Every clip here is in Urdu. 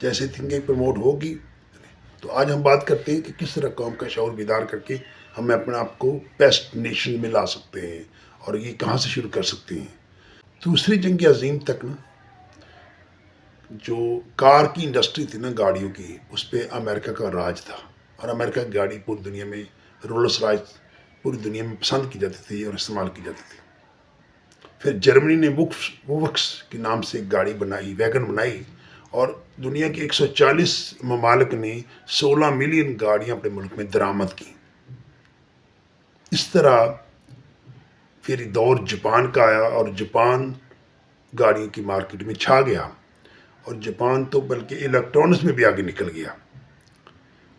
جیسے تھنکنگ پروموٹ ہوگی تو آج ہم بات کرتے ہیں کہ کس طرح قوم کا شعور بیدار کر کے ہم اپنے آپ کو بیسٹ نیشن میں لا سکتے ہیں اور یہ کہاں سے شروع کر سکتے ہیں. دوسری جنگ عظیم تک نا جو کار کی انڈسٹری تھی نا گاڑیوں کی، اس پہ امریکہ کا راج تھا اور امریکہ کی گاڑی پوری دنیا میں رولس رائز پوری دنیا میں پسند کی جاتی تھی اور استعمال کی جاتی تھی. پھر جرمنی نے ووکس کے نام سے ایک گاڑی بنائی، ویگن بنائی، اور دنیا کے 140 ممالک نے 16 ملین گاڑیاں اپنے ملک میں درآمد کی. اس طرح پھر دور جاپان کا آیا اور جاپان گاڑیوں کی مارکیٹ میں چھا گیا، اور جاپان تو بلکہ الیکٹرانکس میں بھی آگے نکل گیا.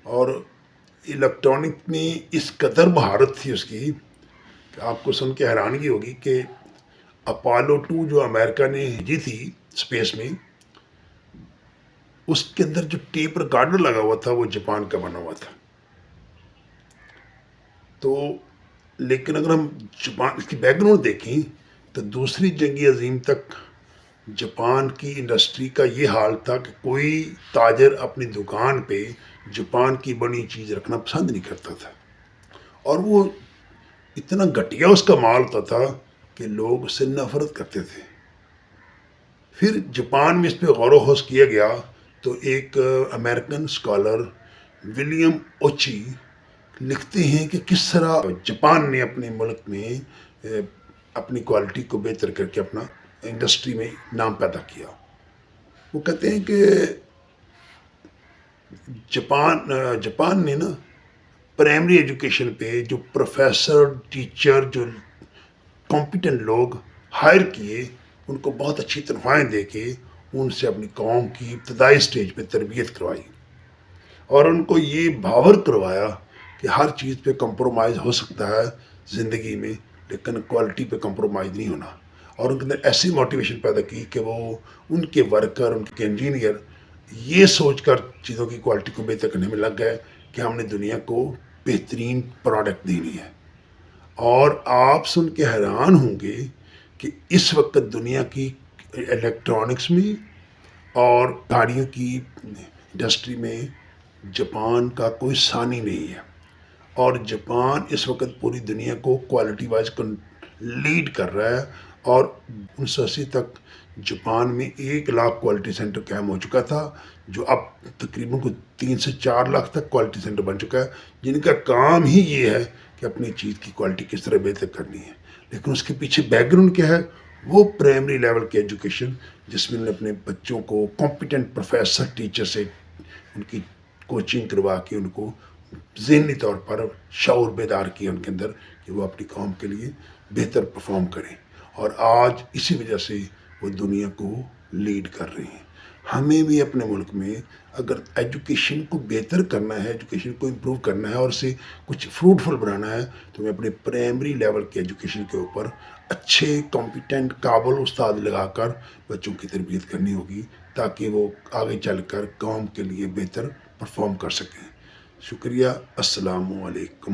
اور الیکٹرانک میں اس قدر مہارت تھی اس کی کہ آپ کو سن کے حیرانگی ہوگی کہ اپولو 2 جو امریکہ نے بھیجی تھی اسپیس میں، اس کے اندر جو ٹیپ ریکارڈر لگا ہوا تھا وہ جاپان کا بنا ہوا تھا. تو لیکن اگر ہم جاپان اس کی بیک گراؤنڈ دیکھیں تو دوسری جنگ عظیم تک جاپان کی انڈسٹری کا یہ حال تھا کہ کوئی تاجر اپنی دکان پہ جاپان کی بنی چیز رکھنا پسند نہیں کرتا تھا، اور وہ اتنا گھٹیا اس کا مال ہوتا تھا کہ لوگ اس سے نفرت کرتے تھے. پھر جاپان میں اس پہ غور و خوض کیا گیا تو ایک امریکن اسکالر ولیم اوچی لکھتے ہیں کہ کس طرح جاپان نے اپنے ملک میں اپنی کوالٹی کو بہتر کر کے اپنا انڈسٹری میں نام پیدا کیا. وہ کہتے ہیں کہ جاپان نے نا پرائمری ایجوکیشن پہ جو پروفیسر ٹیچر جو کمپیٹنٹ لوگ ہائر کیے، ان کو بہت اچھی تنخواہیں دے کے ان سے اپنی قوم کی ابتدائی سٹیج پہ تربیت کروائی، اور ان کو یہ باور کروایا کہ ہر چیز پہ کمپرومائز ہو سکتا ہے زندگی میں، لیکن کوالٹی پہ کمپرومائز نہیں ہونا. اور ان کے اندر ایسی موٹیویشن پیدا کی کہ وہ ان کے ورکر، ان کے انجینئر یہ سوچ کر چیزوں کی کوالٹی کو بہتر کرنے میں لگ گئے کہ ہم نے دنیا کو بہترین پروڈکٹ دینی ہے. اور آپ سن کے حیران ہوں گے کہ اس وقت دنیا کی الیکٹرانکس میں اور گاڑیوں کی انڈسٹری میں جاپان کا کوئی ثانی نہیں ہے، اور جاپان اس وقت پوری دنیا کو کوالٹی وائز لیڈ کر رہا ہے. اور 1980 تک جاپان میں 1 لاکھ کوالٹی سینٹر قائم ہو چکا تھا، جو اب تقریباً 3 سے 4 لاکھ تک کوالٹی سینٹر بن چکا ہے، جن کا کام ہی یہ ہے کہ اپنی چیز کی کوالٹی کس طرح بہتر کرنی ہے. لیکن اس کے پیچھے بیک گراؤنڈ کیا ہے؟ وہ پرائمری لیول کی ایجوکیشن جس میں انہوں نے اپنے بچوں کو کمپیٹنٹ پروفیسر ٹیچر سے ان کی کوچنگ کروا کے ان کو ذہنی طور پر شعور بیدار کیا ان کے اندر کہ وہ اپنی قوم کے لیے بہتر پرفارم کریں، اور آج اسی وجہ سے وہ دنیا کو لیڈ کر رہے ہیں. ہمیں بھی اپنے ملک میں اگر ایجوکیشن کو بہتر کرنا ہے، ایجوکیشن کو امپروو کرنا ہے اور اسے کچھ فروٹفل بنانا ہے، تو ہمیں اپنے پرائمری لیول کی ایجوکیشن کے اوپر اچھے کمپیٹنٹ قابل استاد لگا کر بچوں کی تربیت کرنی ہوگی، تاکہ وہ آگے چل کر قوم کے لیے بہتر پرفارم کر سکیں. شکریہ. السلام علیکم.